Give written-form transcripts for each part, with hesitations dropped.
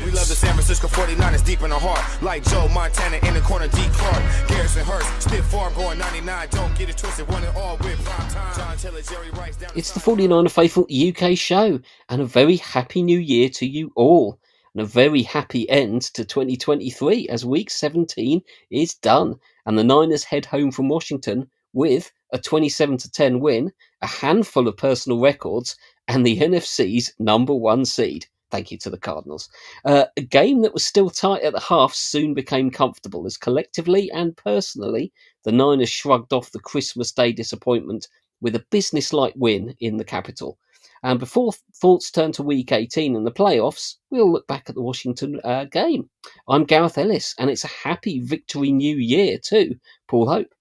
We love the San Francisco 49ers deep in the heart. Like Joe Montana in the corner, D. Clark. Garrison Hurst, stiff farm going 99. Don't get it twisted, one and all with prime time. John Taylor, Jerry Rice down. It's the 49er Faithful UK show, and a very happy new year to you all. And a very happy end to 2023 as week 17 is done. And the Niners head home from Washington with a 27-10 win, a handful of personal records, and the NFC's #1 seed. Thank you to the Cardinals. A game that was still tight at the half soon became comfortable as collectively and personally, the Niners shrugged off the Christmas Day disappointment with a business-like win in the capital. And before thoughts turn to Week 18 and the playoffs, we'll look back at the Washington game. I'm Gareth Ellis, and it's a happy Victory New Year too. Paul Hope.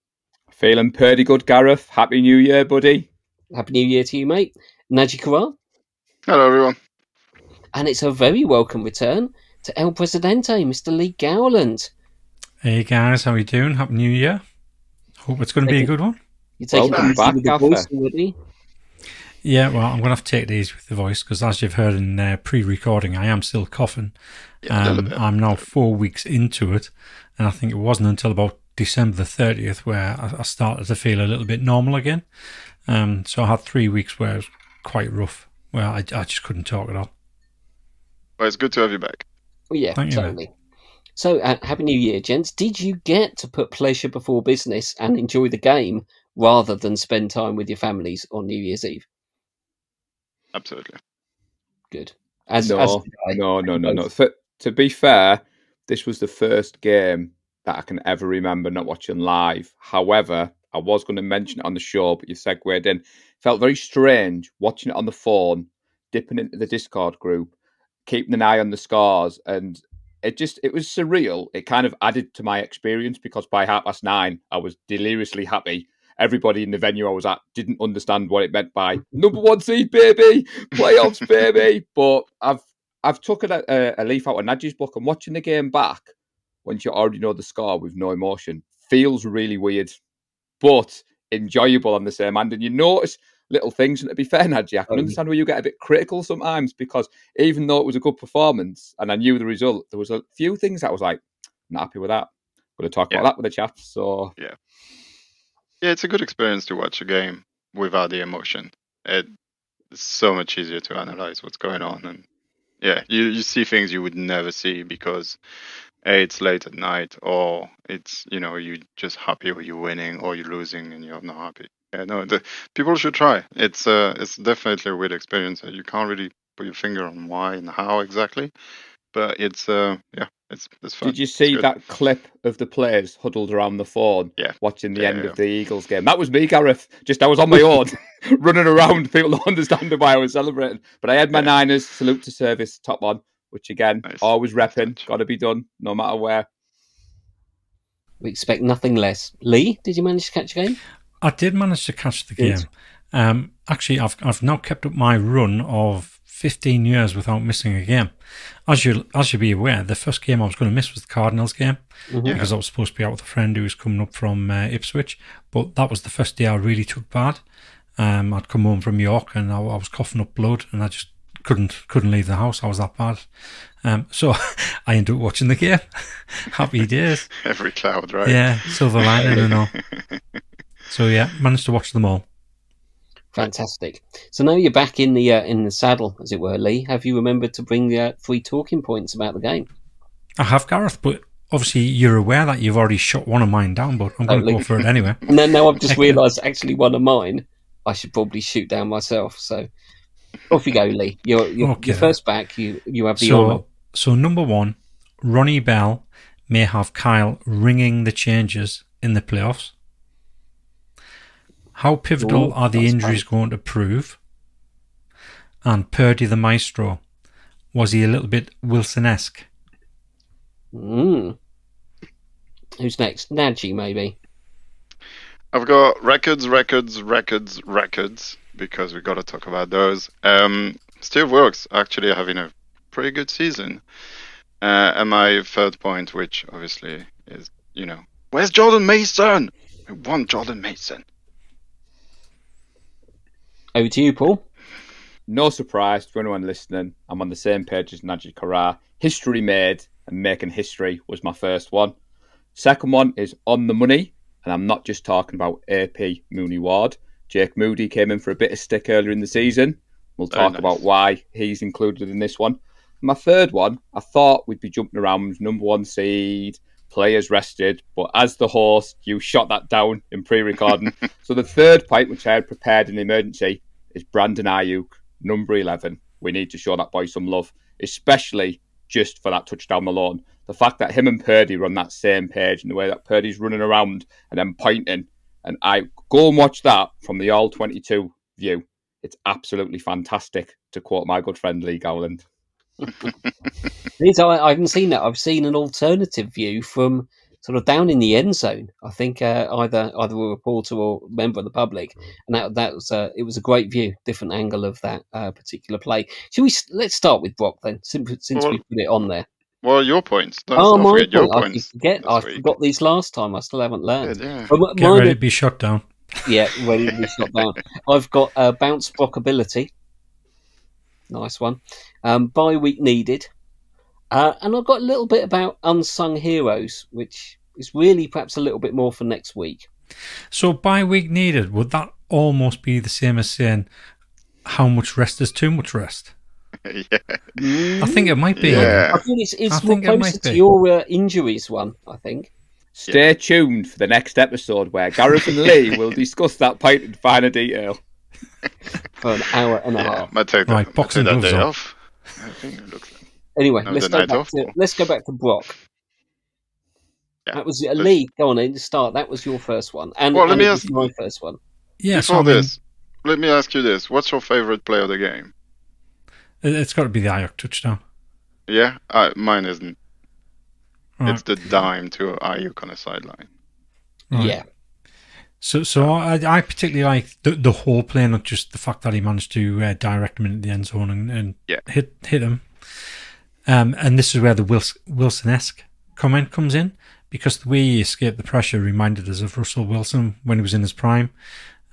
Feeling pretty good, Gareth. Happy New Year, buddy. Happy New Year to you, mate. Nadgy Paul. Hello, everyone. And it's a very welcome return to El Presidente, Mr. Lee Gowland. Hey guys, how are you doing? Happy New Year. Hope it's going to be a good one. You're taking Welcome back, the voice already? Yeah, well, I'm going to have to take these with the voice because as you've heard in pre-recording, I am still coughing. I'm now 4 weeks into it, and I think it wasn't until about December the 30th where I started to feel a little bit normal again. So I had 3 weeks where it was quite rough, where I just couldn't talk at all. Well, it's good to have you back. Well, yeah, Thank you, totally. mate. So, Happy New Year, gents. Did you get to put pleasure before business and enjoy the game rather than spend time with your families on New Year's Eve? Absolutely. Good. No. To be fair, this was the first game that I can ever remember not watching live. However, I was going to mention it on the show, but you segued in. Felt very strange watching it on the phone, dipping into the Discord group, keeping an eye on the scores, and it was surreal. It kind of added to my experience because by 9:30, I was deliriously happy. Everybody in the venue I was at didn't understand what it meant by #1 seed, baby, playoffs, baby. But I've taken a leaf out of Nadgy's book, and watching the game back when you already know the score with no emotion feels really weird, but enjoyable on the same hand. And you notice little things. And to be fair, Nadgy, I can understand where you get a bit critical sometimes because even though it was a good performance and I knew the result, there was a few things that I was like, not happy with that. Going to talk about that with the chat. So yeah, it's a good experience to watch a game without the emotion. It's so much easier to analyze what's going on, and yeah, you see things you would never see because it's late at night, or it's you're just happy or you're winning, or you're losing and you're not happy. Yeah, no, people should try. It's definitely a weird experience. You can't really put your finger on why and how exactly, but it's fun. Did you see that clip of the players huddled around the phone, watching the end of the Eagles game? That was me, Gareth. I was on my own, running around. People don't understand why I was celebrating, but I had my Niners salute to service top on, which again, always repping. Got to be done, no matter where. We expect nothing less. Lee, did you manage to catch a game? I did manage to catch the game. Actually, I've now kept up my run of 15 years without missing a game. As you'll be aware, the first game I was going to miss was the Cardinals game because I was supposed to be out with a friend who was coming up from Ipswich. But that was the first day I really took bad. I'd come home from York and I was coughing up blood, and I just couldn't leave the house. I was that bad. So I ended up watching the game. Happy days. Every cloud, right? Yeah, silver lining and all. So yeah, managed to watch them all. Fantastic. So now you're back in the saddle, as it were, Lee. Have you remembered to bring the 3 talking points about the game? I have, Gareth, but obviously you're aware that you've already shot one of mine down, but I'm going to go for it anyway. And then now I've just realised actually one of mine I should probably shoot down myself. So off you go, Lee. You're first back. You have the honour. So #1, Ronnie Bell may have Kyle ringing the changes in the playoffs. How pivotal are the injuries going to prove? And Purdy the Maestro, was he a little bit Wilson-esque? Who's next? Nadgy, maybe? I've got records, because we've got to talk about those. Steve Wilkes actually having a pretty good season. And my third point, which obviously is, where's Jordan Mason? I want Jordan Mason. Over to you, Paul. no surprise to anyone listening, I'm on the same page as Nadgy Paul. History made and making history was my first one. Second one is on the money, and I'm not just talking about AP Mooney Ward. Jake Moody came in for a bit of stick earlier in the season. We'll talk about why he's included in this one. My third one, I thought we'd be jumping around number 1 seed, players rested, but as the host, you shot that down in pre-recording. So the third point, which I had prepared in the emergency, is Brandon Ayuk, number 11. We need to show that boy some love, especially just for that touchdown alone. The fact that him and Purdy are on that same page and the way that Purdy's running around and then pointing, and I go and watch that from the All-22 view. It's absolutely fantastic, to quote my good friend Lee Gowland. I haven't seen that. I've seen an alternative view from sort of down in the end zone. I think either a reporter or member of the public, and that was it was a great view, different angle of that particular play. Let's start with Brock then, since we put it on there. Well, your points. Don't forget your points. I forgot these last time. I still haven't learned. Yeah. Get ready to be shot down. Yeah, ready to be shot down. I've got bounce Brock ability. Nice one. Bye week needed. And I've got a little bit about unsung heroes, which is really perhaps a little bit more for next week. So bye week needed, would that almost be the same as saying how much rest is too much rest? Yeah. I think it might be. Yeah. I think it's more closer to your injuries one, I think. Stay tuned for the next episode where Gareth and Lee will discuss that point in finer detail. For an hour and a half. Might take that, boxing that gloves day on. off. I think it looks like. Anyway, No, let's the night off. go back to Brock. Yeah. That was Lee. Go on in to start. That was your first one, and let me it ask was my first one. Yeah. Before this, let me ask you this: what's your favorite play of the game? It's got to be the Ayuk touchdown. Yeah, mine isn't. Right. It's the dime to Ayuk on the sideline. Right. Yeah. So I particularly like the whole play, not just the fact that he managed to direct him into the end zone and hit him. And this is where the Wilson-esque comment comes in, because the way he escaped the pressure reminded us of Russell Wilson when he was in his prime.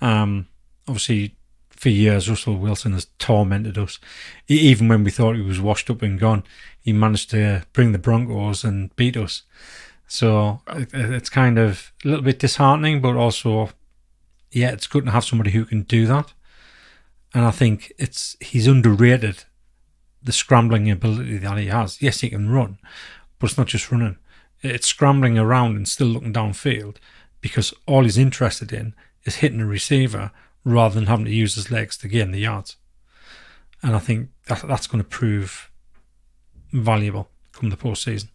Obviously, for years, Russell Wilson has tormented us. Even when we thought he was washed up and gone, he managed to bring the Broncos and beat us. So it's kind of a little bit disheartening, but also, yeah, it's good to have somebody who can do that. And I think he's underrated, the scrambling ability that he has. Yes, he can run, but it's not just running. It's scrambling around and still looking downfield, because all he's interested in is hitting a receiver rather than having to use his legs to gain the yards. And I think that's going to prove valuable come the postseason.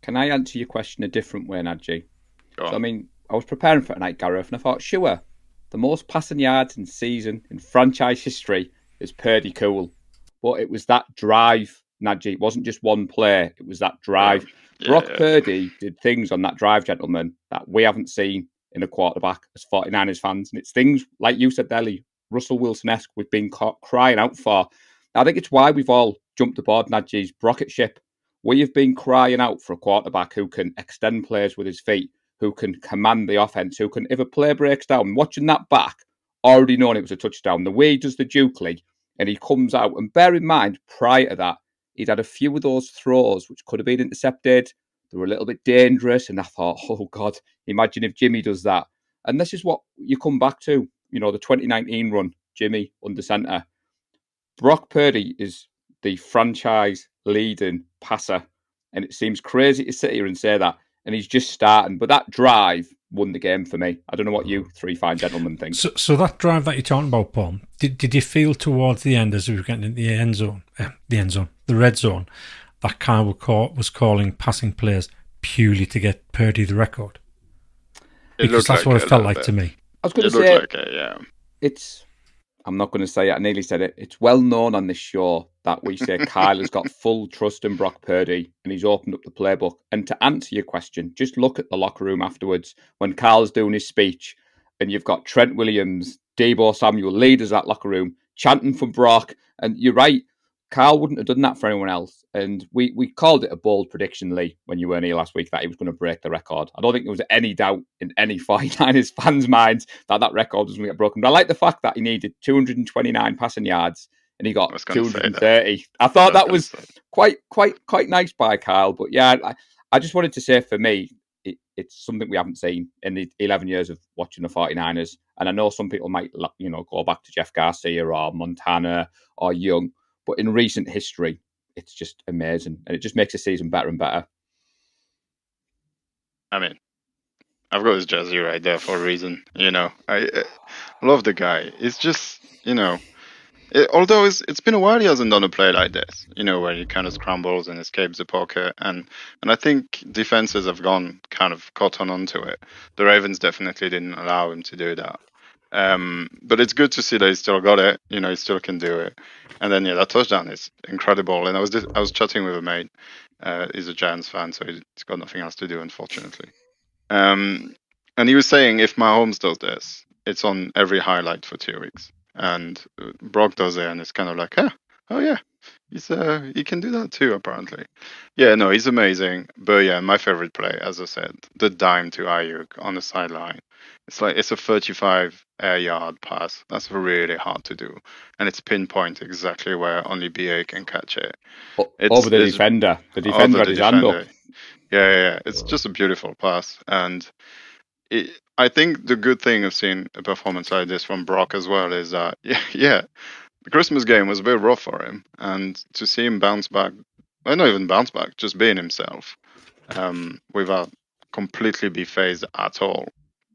Can I answer your question a different way, Nadgy? Go on. So, I mean, I was preparing for tonight, Gareth, and I thought, sure, the most passing yards in season in franchise history is Purdy Cool. But it was that drive, Nadgy. It wasn't just one play, it was that drive. Yeah. Brock Purdy did things on that drive, gentlemen, that we haven't seen in a quarterback as 49ers fans. And it's things, like you said, Deli, Russell Wilson-esque, we've been crying out for. I think it's why we've all jumped aboard Nadgy's rocket ship. We have been crying out for a quarterback who can extend plays with his feet, who can command the offense, who can, if a play breaks down, watching that back, already knowing it was a touchdown. The way he does the Duke League, and he comes out, and bear in mind, prior to that, he'd had a few of those throws which could have been intercepted. They were a little bit dangerous, and I thought, oh God, imagine if Jimmy does that. And this is what you come back to, the 2019 run, Jimmy under centre. Brock Purdy is the franchise leading passer, and it seems crazy to sit here and say that, and he's just starting, but that drive won the game for me. I don't know what you three fine gentlemen think. So that drive that you're talking about, Paul, did you feel towards the end, as we were getting into the red zone, that Kyle was calling passing plays purely to get Purdy the record? Because that's what it felt like to me. I was going to say, I'm not going to say it, I nearly said it. It's well known on this show that we say Kyle has got full trust in Brock Purdy and he's opened up the playbook. And to answer your question, just look at the locker room afterwards when Kyle's doing his speech and you've got Trent Williams, Deebo Samuel, leaders of that locker room, chanting for Brock. And you're right, Kyle wouldn't have done that for anyone else. And we called it a bold prediction, Lee, when you weren't here last week, that he was going to break the record. I don't think there was any doubt in any 49ers fans' minds that record was going to get broken. But I like the fact that he needed 229 passing yards and he got 230. I thought that was quite nice by Kyle. But yeah, I just wanted to say for me, it's something we haven't seen in the 11 years of watching the 49ers. And I know some people might, go back to Jeff Garcia or Montana or Young, but in recent history, it's just amazing, and it just makes the season better and better. I mean, I've got his jersey right there for a reason. I love the guy. It's just, although it's been a while he hasn't done a play like this, where he kind of scrambles and escapes the pocket. And I think defenses have kind of caught onto it. The Ravens definitely didn't allow him to do that. But it's good to see that he still got it. He still can do it. And then, that touchdown is incredible. And I was chatting with a mate. He's a Giants fan, so he's got nothing else to do, unfortunately. And he was saying if Mahomes does this, it's on every highlight for 2 weeks. And Brock does it, and it's kind of like, oh yeah, he can do that too, apparently. Yeah, no, he's amazing. But yeah, my favorite play, as I said, the dime to Ayuk on the sideline. It's a 35 air yard pass. That's really hard to do, and it's pinpoint exactly where only BA can catch it. Over the defender. The defender had his hand up. Yeah. It's just a beautiful pass, and I think the good thing of seeing a performance like this from Brock as well is that, the Christmas game was a bit rough for him, and to see him bounce back, well, not even bounce back, just being himself, without completely be phased at all.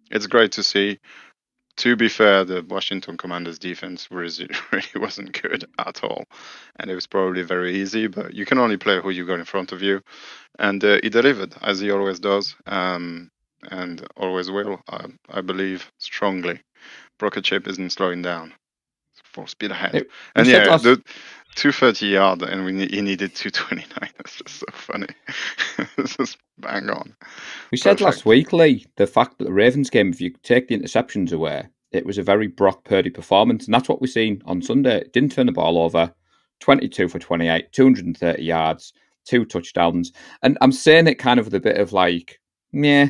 It's great to see. To be fair, the Washington Commanders defense really wasn't good at all, and it was probably very easy, but you can only play who you got in front of you, and he delivered, as he always does. And always will, I believe strongly. Brock Chip isn't slowing down. Full speed ahead. And yeah, the 230 yard, and he needed 229. That's just so funny. It's just bang on. We said last week, Lee, the fact that the Ravens game, if you take the interceptions away, it was a very Brock Purdy performance, and that's what we've seen on Sunday. It didn't turn the ball over. 22 for 28, 230 yards, 2 touchdowns. And I'm saying it kind of with a bit of like, meh.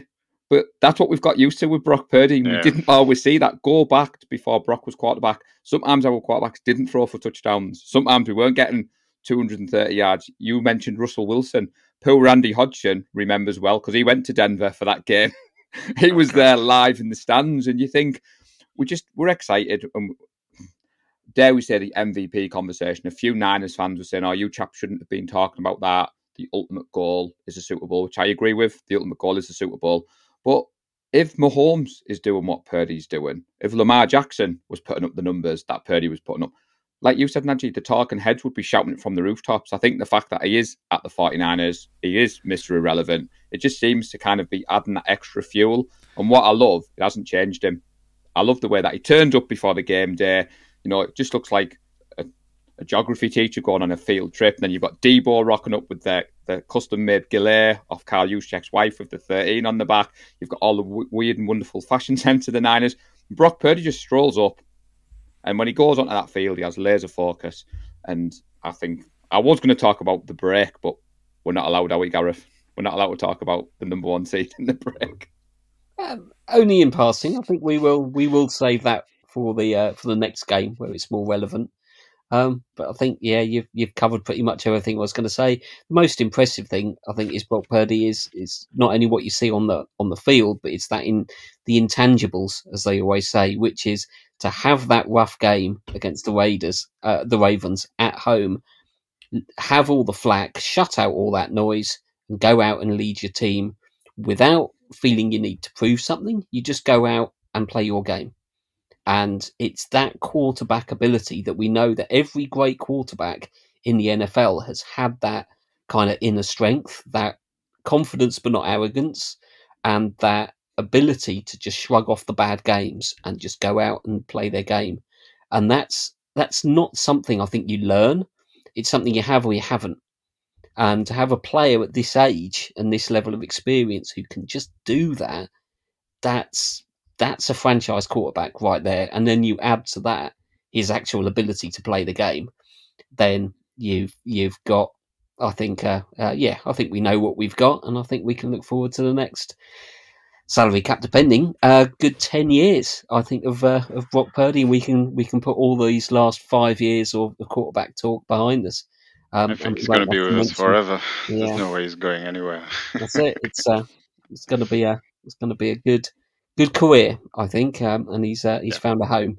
But that's what we've got used to with Brock Purdy. We didn't always see that. Go back to before Brock was quarterback. Sometimes our quarterbacks didn't throw for touchdowns. Sometimes we weren't getting 230 yards. You mentioned Russell Wilson. Poor Randy Hodgson remembers well because he went to Denver for that game. He was there live in the stands, and you think we're excited. And dare we say the MVP conversation? A few Niners fans were saying, "Oh, you chaps shouldn't have been talking about that. The ultimate goal is a Super Bowl," which I agree with. The ultimate goal is a Super Bowl. But if Mahomes is doing what Purdy's doing, if Lamar Jackson was putting up the numbers that Purdy was putting up, like you said, Nadgy, the talking heads would be shouting it from the rooftops. I think the fact that he is at the 49ers, he is Mr. Irrelevant, it just seems to kind of be adding that extra fuel. And what I love, it hasn't changed him. I love the way that he turned up before the game day. It just looks like a geography teacher going on a field trip. And then you've got Debo rocking up with the custom-made gilet off Carl Juszczyk's wife with the 13 on the back. You've got all the weird and wonderful fashion sense of the Niners. Brock Purdy just strolls up. And when he goes onto that field, he has laser focus. And I think I was going to talk about the break, but we're not allowed, are we, Gareth? We're not allowed to talk about the number 1 seed in the break. Only in passing. I think we will save that for the next game where it's more relevant. But I think, you've covered pretty much everything I was going to say. The most impressive thing, I think, is Brock Purdy is not only what you see on the field, but it's that in the intangibles, as they always say, which is to have that rough game against the Ravens at home, have all the flack, shut out all that noise, and go out and lead your team without feeling you need to prove something. You just go out and play your game. And it's that quarterback ability that we know that every great quarterback in the NFL has had, that kind of inner strength, that confidence but not arrogance, and that ability to just shrug off the bad games and just go out and play their game. And that's not something I think you learn. It's something you have or you haven't. And to have a player at this age and this level of experience who can just do that, that's a franchise quarterback right there. And then you add to that his actual ability to play the game. Then you've got, I think we know what we've got, and I think we can look forward to the next salary cap depending, good 10 years, I think, of Brock Purdy. We can put all these last 5 years of the quarterback talk behind us. I think he's going to be with us forever. Yeah. There's no way he's going anywhere. That's it. It's going to be a good career, I think, and he's found a home.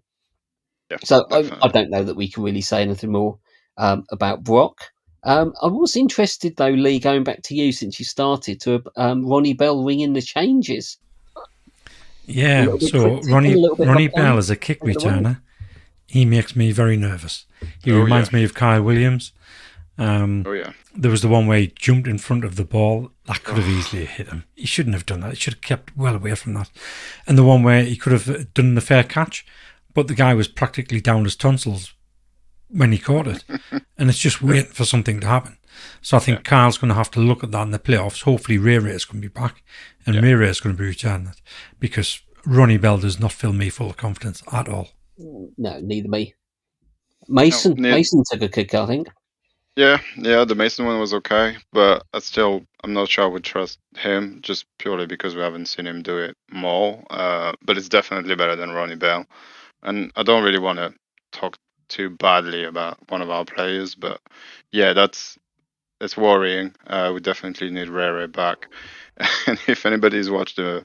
Yeah, so I don't know that we can really say anything more about Brock. I was interested though, Lee, going back to you since you started, to Ronnie Bell ringing the changes. Yeah, so Ronnie Bell as a kick returner, he makes me very nervous. He reminds me of Kyle Williams. There was the one where he jumped in front of the ball. That could have easily hit him. He shouldn't have done that. He should have kept well away from that. And the one where he could have done the fair catch, but the guy was practically down his tonsils when he caught it. And it's just waiting for something to happen. So I think Kyle's going to have to look at that in the playoffs. Hopefully Ray is going to be back, and Ray is going to be returning it, because Ronnie Bell does not fill me full of confidence at all. No, neither me. Mason took a kick, I think. Yeah, the Mason one was okay, but I'm not sure I would trust him, just purely because we haven't seen him do it more. But it's definitely better than Ronnie Bell. And I don't really want to talk too badly about one of our players, but yeah, it's worrying. We definitely need Ray back. And if anybody's watched the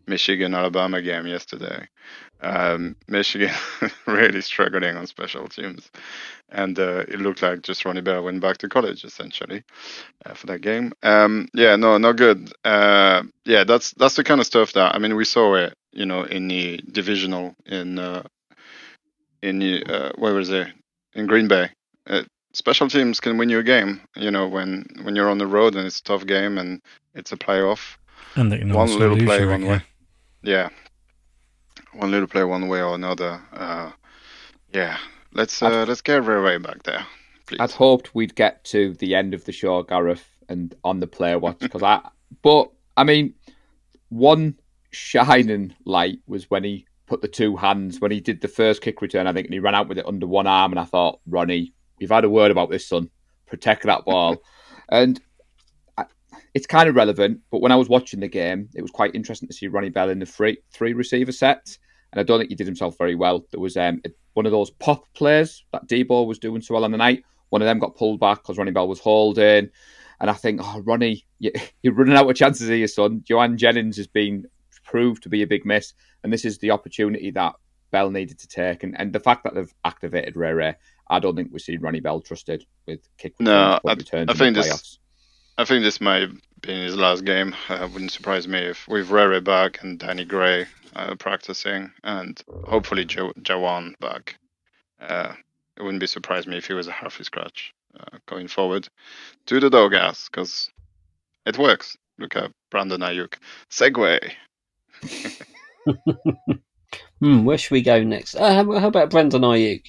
Michigan-Alabama game yesterday, Michigan really struggling on special teams. And it looked like just Ronnie Bell went back to college, essentially, for that game. No good. That's the kind of stuff that, I mean, we saw it, in the divisional in where was it? In Green Bay. Special teams can win you a game, when you're on the road and it's a tough game and it's a playoff. And they can one little play one way. Yeah. One little play one way or another. Let's get Ray back there, please. I'd hoped we'd get to the end of the show, Gareth, and on the player watch, but one shining light was when he put the two hands, when he did the first kick return, I think, and he ran out with it under one arm, and I thought, Ronnie, we've had a word about this, son. Protect that ball. And it's kind of relevant, but when I was watching the game, it was quite interesting to see Ronnie Bell in the three receiver sets, and I don't think he did himself very well. There was one of those pop plays that Debo was doing so well on the night. One of them got pulled back because Ronnie Bell was holding, and I think, Ronnie, you're running out of chances here, son. Joanne Jennings has been proved to be a big miss, and this is the opportunity that Bell needed to take, and the fact that they've activated Ray, I don't think we've seen Ronnie Bell trusted with kick returns. I think this might be his last game. It wouldn't surprise me if with Ray back and Danny Gray practicing, and hopefully Jawan back. It wouldn't be surprised me if he was a half scratch going forward. Do the dog ass, because it works. Look at Brandon Ayuk. Segway. Where should we go next? How about Brandon Ayuk?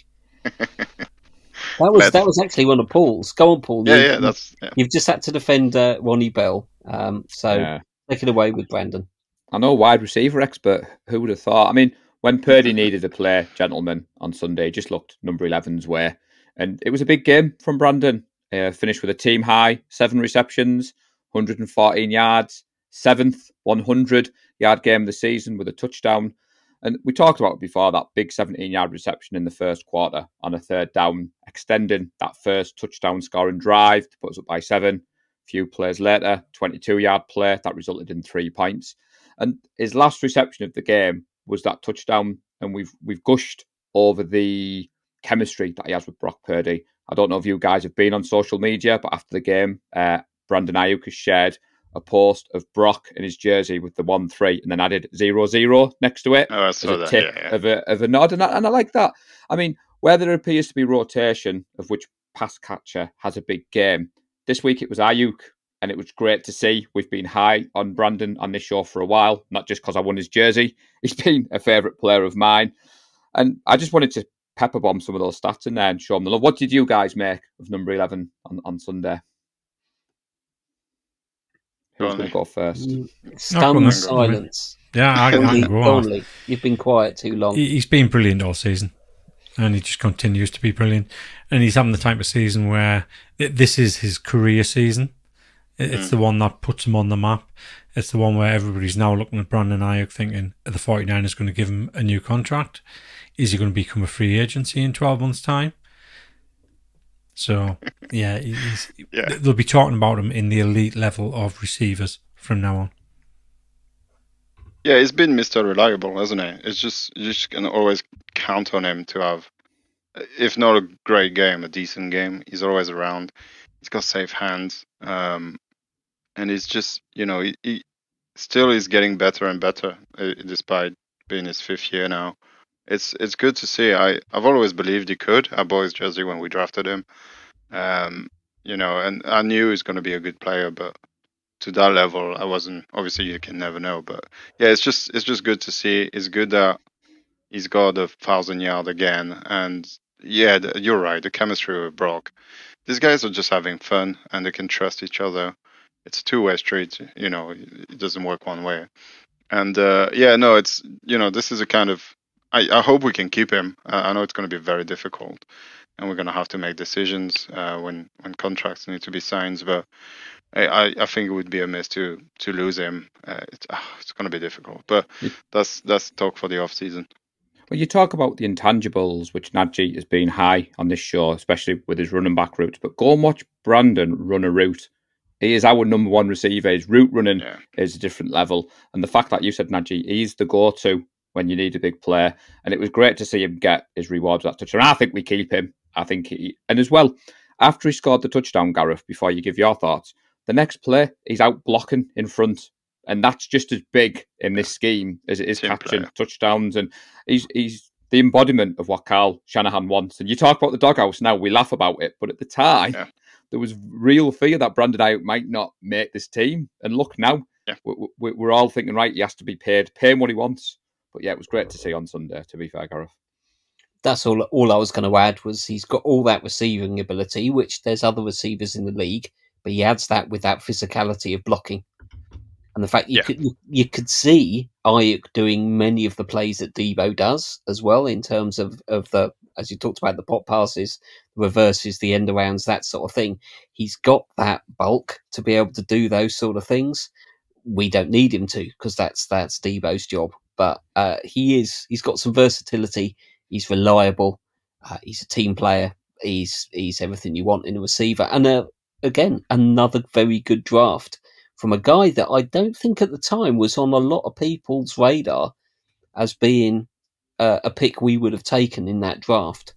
That was actually one of Paul's. Go on, Paul. You've just had to defend Ronnie Bell. Take it away with Brandon. I know, wide receiver expert. Who would have thought? I mean, when Purdy needed a play, gentlemen, on Sunday, just looked number 11's way. And it was a big game from Brandon. Finished with a team high, 7 receptions, 114 yards, 7th 100-yard game of the season with a touchdown. And we talked about it before, that big 17-yard reception in the first quarter on a 3rd down, extending that first touchdown scoring drive to put us up by 7. A few plays later, 22-yard play that resulted in 3 points. And his last reception of the game was that touchdown, and we've gushed over the chemistry that he has with Brock Purdy. I don't know if you guys have been on social media, but after the game, Brandon Ayuk has shared a post of Brock in his jersey with the 1-3 and then added 0-0 next to it. Oh, I saw that. Of a nod, and I like that. I mean, where there appears to be rotation of which pass catcher has a big game, this week it was Ayuk, and it was great to see. We've been high on Brandon on this show for a while, not just because I won his jersey. He's been a favourite player of mine, and I just wanted to pepper bomb some of those stats in there and show them the love. What did you guys make of number 11 on Sunday? Who's going to go first? Stunned silence. Yeah, I can go on. You've been quiet too long. He's been brilliant all season, and he just continues to be brilliant. And he's having the type of season where this is his career season. It's the one that puts him on the map. It's the one where everybody's now looking at Brandon Ayuk thinking, are the 49ers going to give him a new contract? Is he going to become a free agency in 12 months' time? So, yeah, they'll be talking about him in the elite level of receivers from now on. Yeah, he's been Mr. Reliable, hasn't he? It's just you just can always count on him to have, if not a great game, a decent game. He's always around. He's got safe hands, and he's just he still is getting better and better despite being his 5th year now. It's good to see. I've always believed he could. I bought his jersey when we drafted him, and I knew he was going to be a good player, but to that level, I wasn't. Obviously, you can never know, but yeah, it's just good to see. It's good that he's got 1,000-yard again, and yeah, you're right. The chemistry with Brock. These guys are just having fun, and they can trust each other. It's a two-way street. It doesn't work one way. And it's this is a kind of. I hope we can keep him. I know it's going to be very difficult, and we're going to have to make decisions when contracts need to be signed, but. I think it would be a miss to lose him. It's going to be difficult, but that's talk for the off season. Well, you talk about the intangibles, which Nadgy has been high on this show, especially with his running back routes. But go and watch Brandon run a route. He is our number one receiver. His route running is a different level. And the fact that you said, Nadgy, he's the go-to when you need a big player. And it was great to see him get his rewards with that touchdown. I think we keep him. And as well, after he scored the touchdown, Gareth, before you give your thoughts, the next play, he's out blocking in front. And that's just as big in this scheme as it is catching touchdowns. And he's the embodiment of what Kyle Shanahan wants. And you talk about the doghouse now, we laugh about it. But at the time, there was real fear that Brandon Ayuk might not make this team. And look now, we're all thinking, right, he has to be paid. Pay him what he wants. But yeah, it was great to see on Sunday, to be fair, Gareth. That's all I was going to add was he's got all that receiving ability, which there's other receivers in the league. But he adds that with that physicality of blocking, and the fact you could see Ayuk doing many of the plays that Debo does as well in terms of the, as you talked about, the pop passes, the reverses, the end arounds, that sort of thing. He's got that bulk to be able to do those sort of things. We don't need him to because that's Debo's job. But he's got some versatility. He's reliable. He's a team player. He's everything you want in a receiver, and again, another very good draft from a guy that I don't think at the time was on a lot of people's radar as being a pick we would have taken in that draft.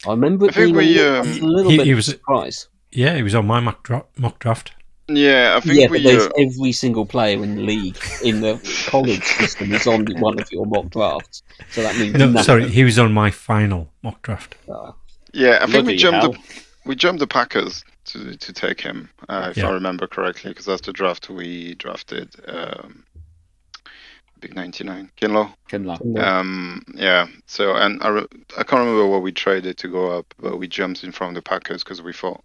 I remember it being a little bit of a surprise. Yeah, he was on my mock draft. Yeah, I think there's every single player in the league in the college system is on one of your mock drafts. So that means nothing. Sorry, he was on my final mock draft. I think we jumped the Packers to take him, if I remember correctly, because that's the draft we drafted. Big 99, Kinlaw. So and I can't remember what we traded to go up, but we jumped in from the Packers because we thought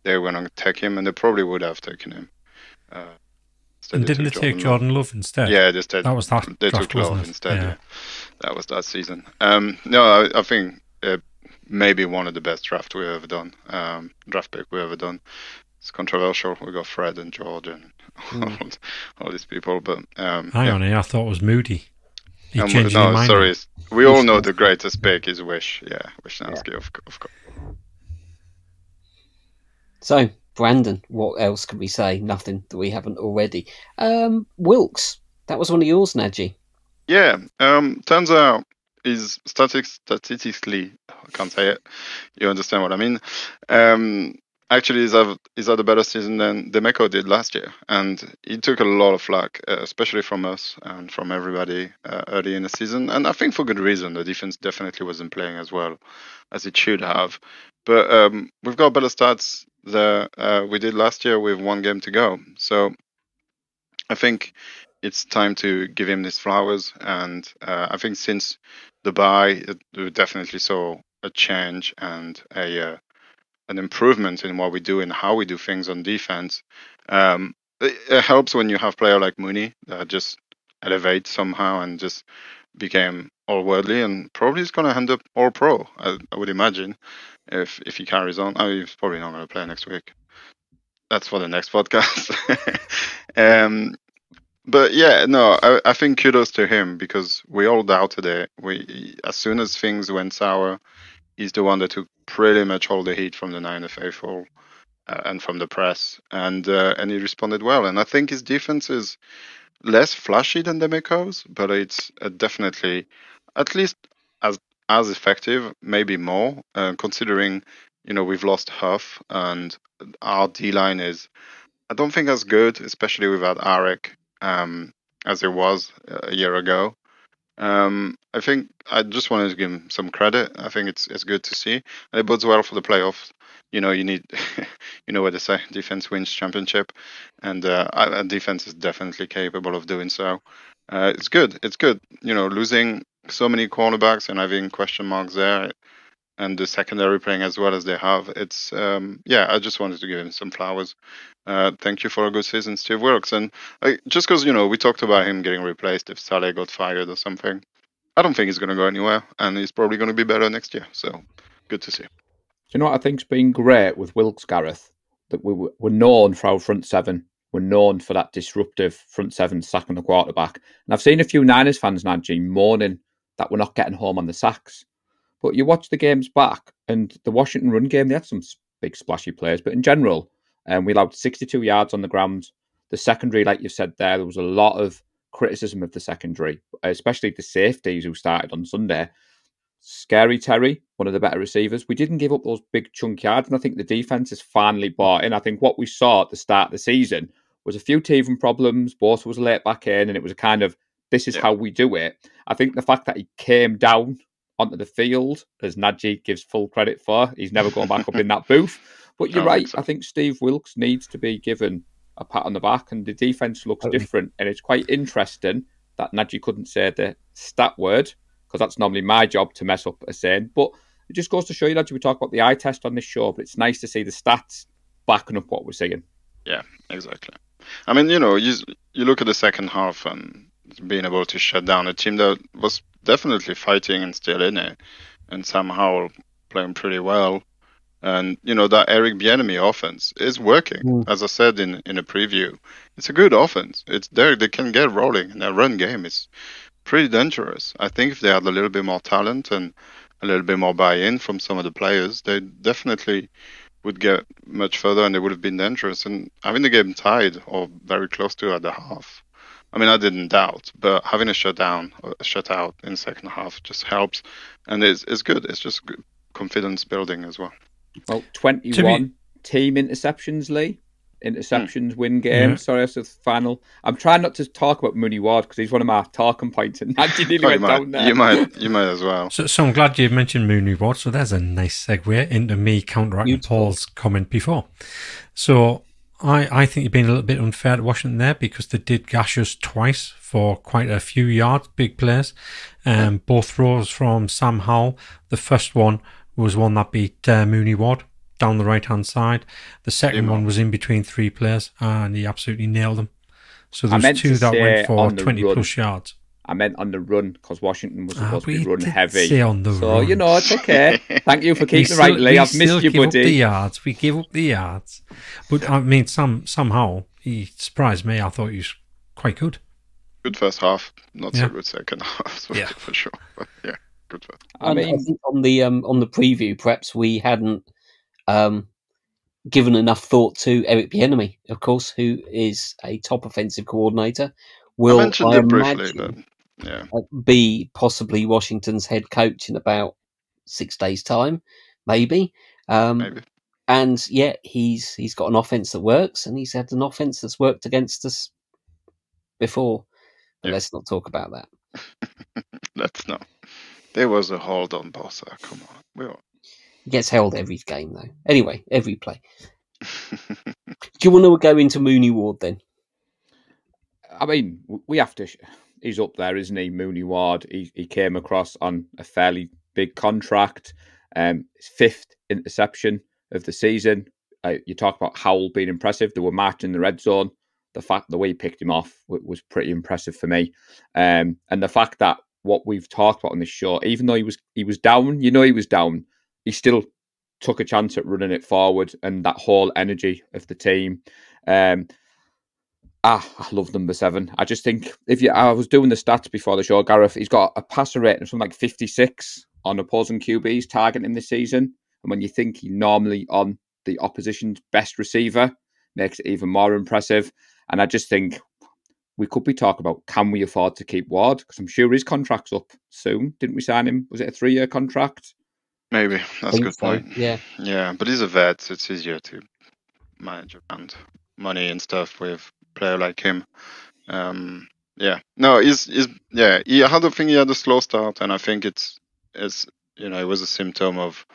they were going to take him, and they probably would have taken him. And didn't they take Jordan Love instead? Yeah, they took Love instead. Yeah. That was that season. I think maybe one of the best draft pick we've ever done. It's controversial. We got Fred and George and all these people, but hang on, I thought it was Moody. He changed his mind. Sorry. We all know the greatest pick is Wish. Yeah, Wishnowski, of course. So, Brandon, what else can we say? Nothing that we haven't already. Wilkes, that was one of yours, Nadgy. Yeah. Turns out is statistically, I can't say it. You understand what I mean? Actually, he's had a better season than Demeco did last year, and he took a lot of flack, especially from us and from everybody early in the season. And I think for good reason. The defense definitely wasn't playing as well as it should have. But we've got better stats there we did last year with one game to go. So I think it's time to give him his flowers. And I think since the bye, we definitely saw a change and an improvement in what we do and how we do things on defense. It helps when you have a player like Mooney that just elevates somehow and just became all-worldly, and probably is going to end up all-pro, I would imagine, if he carries on. He's probably not going to play next week. that's for the next podcast. But yeah, no, I think kudos to him because we all doubted it. As soon as things went sour, he's the one that took pretty much all the heat from the Niner faithful and from the press, and he responded well. And I think his defense is less flashy than the Mekos, but it's definitely at least as effective, maybe more, considering we've lost Huff and our D line is I don't think as good, especially without Arik, as it was a year ago. I think I just wanted to give him some credit. I think it's good to see, and it bodes well for the playoffs. You need, what they say, defense wins championship, and defense is definitely capable of doing so. It's good. It's good. Losing so many cornerbacks and having question marks there, and the secondary playing as well as they have. It's I just wanted to give him some flowers. Thank you for a good season, Steve Wilkes. And just because we talked about him getting replaced if Saleh got fired or something, I don't think he's going to go anywhere, and he's probably going to be better next year. So good to see. Do you know what I think's been great with Wilkes, Gareth? That we're known for our front seven. We're known for that disruptive front seven sacking the quarterback. And I've seen a few Niners fans, Nadgy, moaning that we're not getting home on the sacks. But you watch the games back, and the Washington run game, they had some big splashy plays. But in general, we allowed 62 yards on the ground. The secondary, like you said there was a lot of criticism of the secondary, especially the safeties who started on Sunday. Scary Terry, one of the better receivers. We didn't give up those big chunk yards, and I think the defense has finally bought in. I think what we saw at the start of the season was a few teething problems. Bosa was late back in, and it was a kind of, this is how we do it. I think the fact that he came down onto the field, as Nadgy gives full credit for, he's never going back up in that booth. But you're right. I think Steve Wilkes needs to be given a pat on the back, and the defense looks different. And it's quite interesting that Nadgy couldn't say the stat word, because that's normally my job to mess up a saying. But it just goes to show you, Nadgy, we talk about the eye test on this show, but it's nice to see the stats backing up what we're saying. Yeah, exactly. I mean, you look at the second half and being able to shut down a team that was definitely fighting and still in it, and somehow playing pretty well. And that Eric Bieniemy offense is working. As I said in a preview, it's a good offense. It's there; they can get rolling, and their run game is pretty dangerous. I think if they had a little bit more talent and a little bit more buy-in from some of the players, they definitely would get much further, and they would have been dangerous. And having the game tied or very close to at the half, I mean, I didn't doubt, but having a shutout in the second half just helps, and it's good. It's just good confidence building as well. Well, 21 team interceptions, Lee. Interceptions win game. Sorry, that's the final. I'm trying not to talk about Mooney Ward because he's one of my talking points, and Nadgy nearly went down there. You might as well. So I'm glad you mentioned Mooney Ward. So there's a nice segue into me counteracting Paul's comment before. So I think you've been a little bit unfair to Washington there because they did gash us twice for quite a few yards, big plays. Both throws from Sam Howell. The first one was one that beat Mooney Ward down the right-hand side. The second one was in between three players, and he absolutely nailed them. So there's two that went for 20-plus yards. I meant on the run because Washington was supposed to be run heavy. Say on the so, run. It's okay. Thank you for keeping it right, Lee. I've missed you, buddy. We give up the yards. But, I mean, somehow, he surprised me. I thought he was quite good. Good first half. Not so good second half, for sure. But, yeah, good first. I think on the preview, perhaps we hadn't given enough thought to Eric Bieniemy, of course, who is a top offensive coordinator. Will, I imagine, be possibly Washington's head coach in about 6 days' time, maybe. Maybe. And he's got an offense that works, and he's had an offense that's worked against us before. But let's not talk about that. Let's not. There was a hold on Bosa. Come on. He gets held every game, though. Anyway, every play. Do you want to go into Mooney Ward then? I mean, we have to. He's up there, isn't he? Mooney Ward. He came across on a fairly big contract. His fifth interception of the season. You talk about Howell being impressive. They were marching in the red zone. The way he picked him off was pretty impressive for me. And the fact that what we've talked about on this show, even though he was down, he was down. He still took a chance at running it forward, and that whole energy of the team. I love number 7. I just think I was doing the stats before the show, Gareth. He's got a passer rating of something like 56 on opposing QBs targeting this season, and when you think he's normally on the opposition's best receiver, makes it even more impressive. And I just think we could be talking about, can we afford to keep Ward? Because I'm sure his contract's up soon. Didn't we sign him? Was it a 3-year contract? Maybe. That's a good point. Yeah. Yeah, but he's a vet. It's easier to manage around money and stuff with a player like him. Yeah. No, he had a slow start, and I think it was a symptom of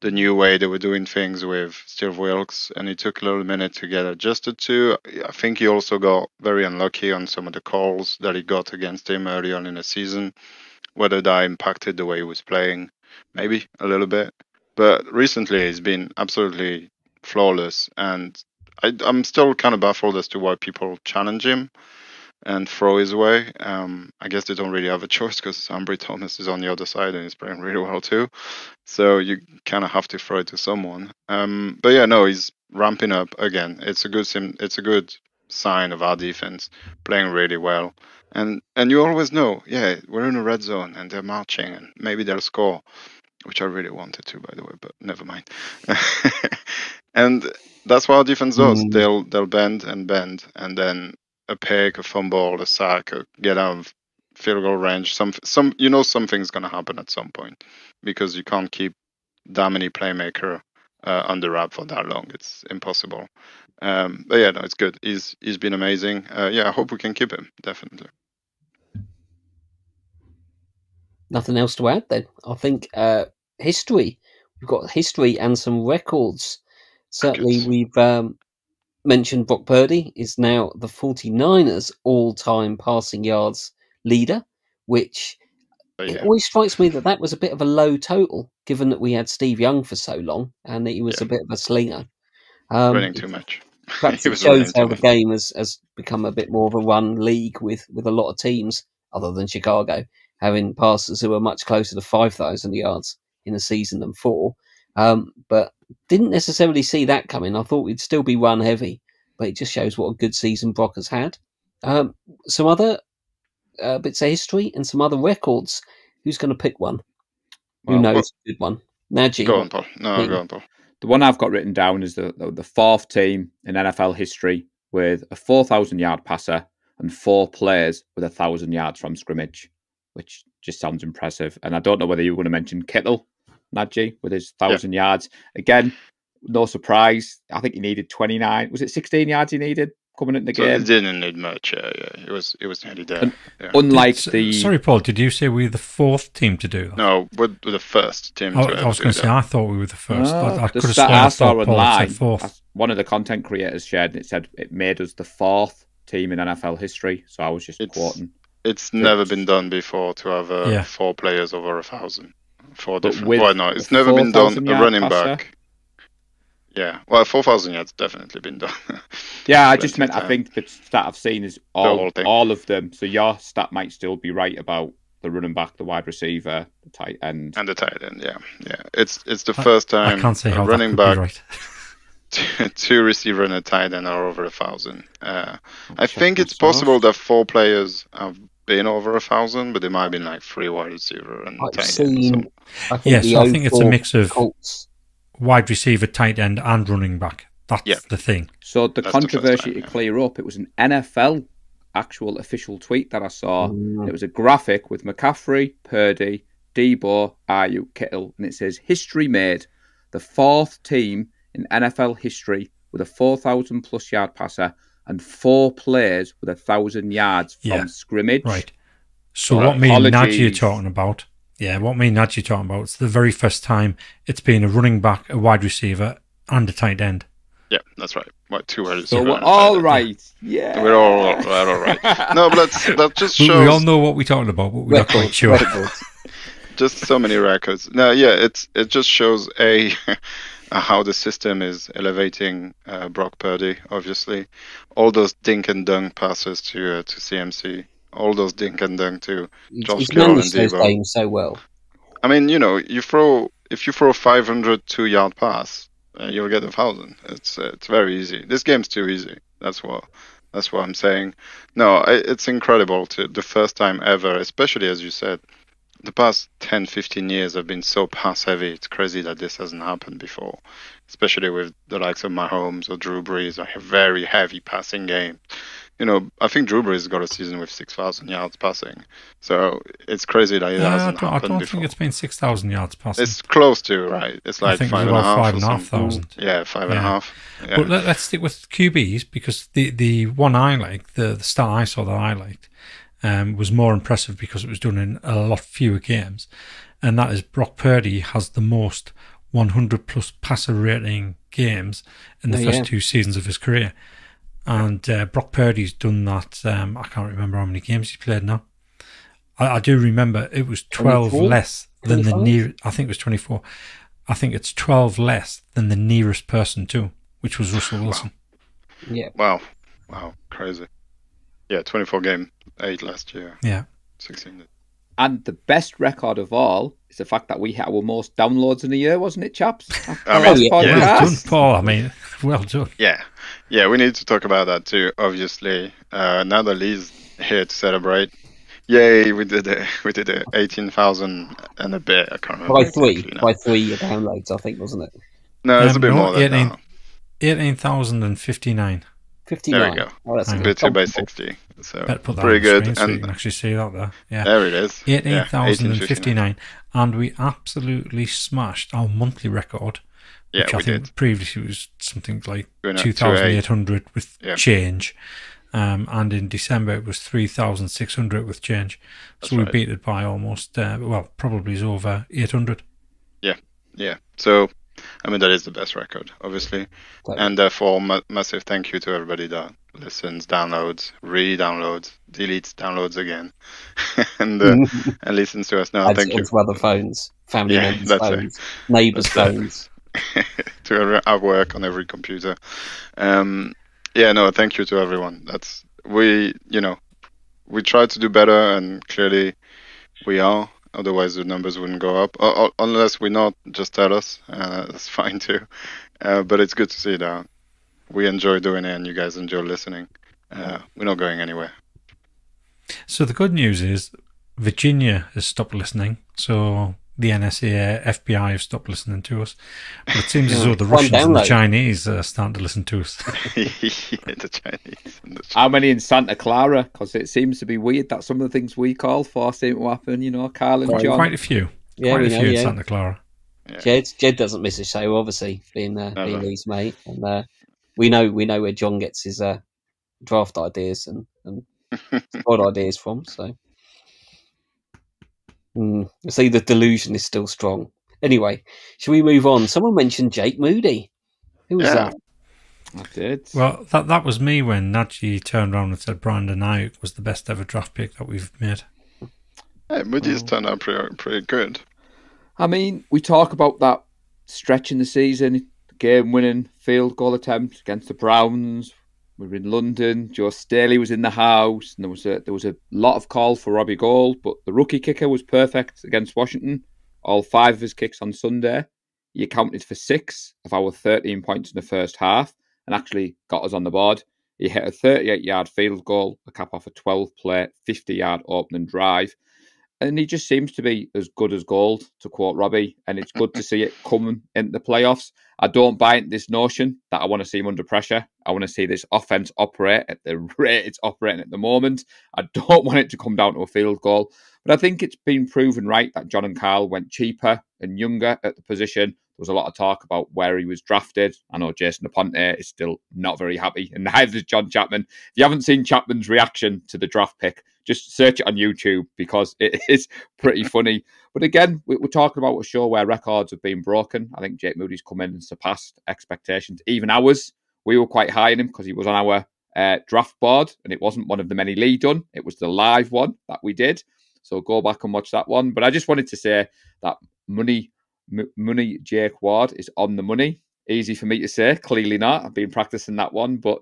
the new way they were doing things with Steve Wilkes, and it took a little minute to get adjusted to. I think he also got very unlucky on some of the calls that he got against him early on in the season. Whether that impacted the way he was playing, maybe a little bit. But recently, he's been absolutely flawless, and I'm still kind of baffled as to why people challenge him and throw his way. I guess they don't really have a choice because Ambry Thomas is on the other side and he's playing really well too. So you kind of have to throw it to someone. But yeah, no, he's ramping up again. It's a good sign of our defense playing really well. And you always know, we're in a red zone and they're marching and maybe they'll score, which I really wanted to, by the way, but never mind. And that's what our defense does. They'll bend, and then a pick, a fumble, a sack, a get out of field goal range. Something's going to happen at some point because you can't keep that many playmaker under wrap for that long. It's impossible. But yeah, no, it's good. He's been amazing. I hope we can keep him, definitely. Nothing else to add then. I think history. We've got history and some records. Certainly, we've mentioned Brock Purdy is now the 49ers all-time passing yards leader, which it always strikes me that was a bit of a low total, given that we had Steve Young for so long and that he was a bit of a slinger. Running too much. Perhaps it shows how the game has become a bit more of a run league with a lot of teams, other than Chicago, having passers who are much closer to 5,000 yards in a season than 4. But didn't necessarily see that coming. I thought we'd still be run heavy, but it just shows what a good season Brock has had. Some other bits of history and some other records. Who's going to pick one? Who knows a good one? Nadgy. Go on, Paul. Go on, Paul. The one I've got written down is the fourth team in NFL history with a 4,000-yard passer and 4 players with 1,000 yards from scrimmage, which just sounds impressive. And I don't know whether you were going to mention Kittle, Nadgy, with his 1,000 yards. Again, no surprise. I think he needed 29. Was it 16 yards he needed coming into the game? He didn't need much. It was nearly there. Unlike Sorry, Paul, did you say we were the 4th team to do that? No, we're the first team. I was going to say I thought we were the first. I could have sworn I saw online. 4th. One of the content creators shared, and it said it made us the 4th team in NFL history. So I was just quoting. It's never been done before to have 4 players over 1,000. 4 different. Why not? It's never been done. A running back. Yeah, well, 4,000 yards definitely been done. Yeah, I just meant I think the stat I've seen is all of them. So your stat might still be right about the running back, the wide receiver, the tight end, and the tight end. Yeah. It's the first time I can't say how running that could back, be right. 2 receiver and a tight end are over 1,000. I think it's possible that 4 players have been over 1,000, but there might have been like 3 wide receiver and tight end. I think it's a mix of wide receiver, tight end, and running back. That's the thing. So the controversy to clear up, it was an NFL actual official tweet that I saw. It was a graphic with McCaffrey, Purdy, Debo, Ayuk, Kittle, and it says, history made, the 4th team in NFL history with a 4,000-plus yard passer and 4 players with 1,000 yards from scrimmage. Right. So what me and Nadgy are talking about... Yeah, what me and Nadgy talking about, it's the very first time it's been a running back, a wide receiver, and a tight end. Yeah, that's right. 2 wide receivers. So we're all right. Yeah. We're all right. No, but that just shows... We all know what we're talking about, but we're not quite sure. Just so many records. No, it just shows, how the system is elevating Brock Purdy, obviously. All those dink and dunk passes to CMC. All those dink and dunk to Josh Kittle and Debo. Those games so well. I mean, you throw if you throw 500 2-yard pass, you'll get 1,000. It's very easy. This game's too easy. That's what I'm saying. No, it's incredible to the first time ever, especially as you said. The past 10, 15 years have been so pass heavy. It's crazy that this hasn't happened before, especially with the likes of Mahomes or Drew Brees, a very heavy passing game. You know, I think Drew Brees got a season with 6,000 yards passing. So it's crazy that it hasn't happened I don't before. think it's been 6,000 yards passing. It's close to, right? It's like 5,500. Yeah, 5,500. Yeah. But let's stick with QBs, because the one I liked, the stat I saw that I liked, was more impressive because it was done in a lot fewer games. And that is Brock Purdy has the most 100-plus passer rating games in the first 2 seasons of his career. And Brock Purdy's done that. I can't remember how many games he played now. I do remember it was 12 24? Less than 25? The near. I think it was 24. I think it's 12 less than the nearest person too, which was Russell Wilson. Wow. Yeah. Wow. Crazy. Yeah, 24 game, 8 last year. Yeah. 16. And the best record of all is the fact that we had our most downloads in a year, wasn't it, chaps? Well done, Paul. I mean, well done. Yeah, we need to talk about that too, obviously. Now that Lee's here to celebrate. Yay, we did it 18,000 and a bit. I can't remember. By three downloads, I think, wasn't it? No, it's a bit more than that. 18,059. 59. There we go. Oh, that's a 2 by 60. So put that pretty good. So you can actually see that there. Yeah. There it is. 18,059. And we absolutely smashed our monthly record, which I think previously was something like 2,800 with change. And in December it was 3,600 with change. So we beat it by almost, probably is over 800. Yeah. So, I mean, that is the best record, obviously. And therefore, massive thank you to everybody that listens, downloads, re-downloads, deletes, downloads again, and listens to us now. Thank you. To other phones, family members' phones, neighbours' phones. To our work on every computer. Thank you to everyone. We try to do better, and clearly we are. Otherwise, the numbers wouldn't go up. Unless we're not, just tell us. That's fine too. But it's good to see that we enjoy doing it and you guys enjoy listening. We're not going anywhere. So the good news is Virginia has stopped listening. So the NSA, FBI have stopped listening to us. But it seems as though the Russians and the Chinese are starting to listen to us. The Chinese. How many in Santa Clara? Because it seems to be weird that some of the things we call for seem to happen, Carl and John. Quite a few. Quite a few in Santa Clara. Yeah. Jed doesn't miss a show, obviously, being Lee's mate. And we know where John gets his draft ideas and squad ideas from, so... See, the delusion is still strong. Anyway, shall we move on? Someone mentioned Jake Moody. Who was that? I did. Well, that was me when Nadgy turned around and said Brandon Ayuk was the best ever draft pick that we've made. Hey, Moody's turned out pretty good. I mean, we talk about that stretch in the season, game-winning field goal attempt against the Browns. We were in London. Joe Staley was in the house, and there was a lot of call for Robbie Gould, but the rookie kicker was perfect against Washington. All 5 of his kicks on Sunday. He accounted for 6 of our 13 points in the first half, and actually got us on the board. He hit a 38-yard field goal, a cap off a 12-play, 50-yard opening drive. And he just seems to be as good as gold, to quote Robbie, and it's good to see it coming into the playoffs. I don't buy into this notion that I want to see him under pressure. I want to see this offense operate at the rate it's operating at the moment. I don't want it to come down to a field goal. But I think it's been proven right that John and Carl went cheaper and younger at the position. There was a lot of talk about where he was drafted. I know Jason Aponte is still not very happy, and neither is John Chapman. If you haven't seen Chapman's reaction to the draft pick, just search it on YouTube because it is pretty funny. But again, we're talking about a show where records have been broken. I think Jake Moody's come in and surpassed expectations, even ours. We were quite high on him because he was on our draft board, and it wasn't one of the many Lee done. It was the live one that we did. So go back and watch that one. But I just wanted to say that money Jake Ward is on the money. Easy for me to say. Clearly not. I've been practicing that one. But